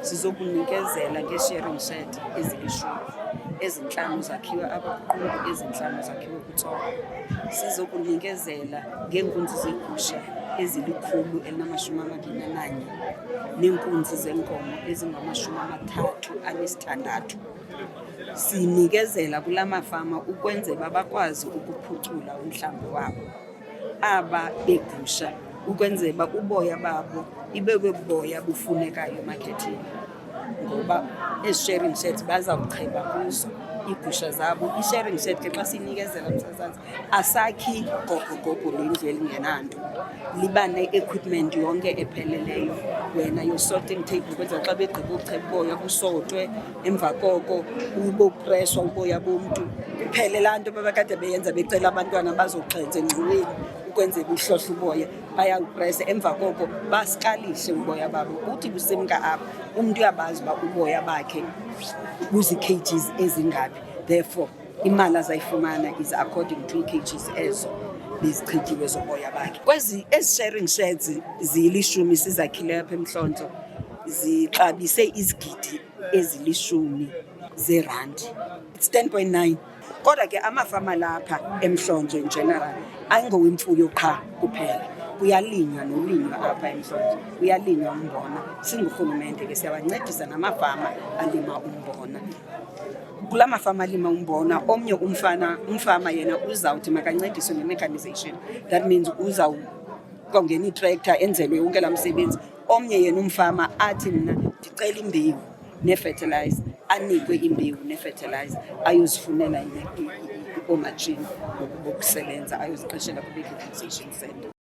Sizokunikezela nge-sharing shed ezilishumi, ezinhlanu zakhiwe abaququ, ezinhlanu zakhiwe kuThoko. Sizokunikezela ngeenkunzi zegusha ezili-121 neenkunzi zenkomo ezingama-36. Sinikezela kula mafama ukwenzela bakwazi ukuphucula umhlambi wabo aba begusha, ukwenzela uboya babo ibe boya bufunekayo emarketini, ngoba ezi-sharing sheds bazawucheba kuzo iigusha zabo. I-sharing shed ke xa sinikezela msazansi asakhi gobhogobho lendlu elingenanto, liba ne-equipment yonke epheleleyo. Wena yo-sorting table kwenzela xa begqiba ukucheba uboya kusotwe, emva koko ubopreshwa uboya bomntu, kuphele laa nto babekade beyenza becela abantwana bazoxhenza engxoweni ukwenzela uhlohla uboya, bayawupresa, emva koko basikalishe uboya babo. Uthi busemka apha umntu uyabazi uba uboya bakhe buzi-kgs ezingaphi, therefore imali azayifumana is according to ii-kgs ezo bezichityiwe zoboya bakhe. Ezi-sharing sheds zili-10 sizakhile apha eMhlontlo zixabise izigidi ezili-10 zeerandi. It's 10.9. Kodwa ke amafama lapha eMhlontlo in general ayingowemfuyo qha kuphela, kuyalinywa nolinywa apha eMhlontlo, kuyalinywa umbona. Singurhulumente ke siyabancedisa namafama alima umbona. Kula mafama alima umbona, omnye umfama yena uzawuthi makancediswe nge-mechanization. That means uzawukongena itractor enzelwe yonke laa msebenzi. Omnye yena umfama athi mna ndicela imbewu ne-fertilizer, anikwe imbewu ne-fertilizer, ayozifunela oomatshini bokusebenza, ayoziqeshela kwi-mechanization center.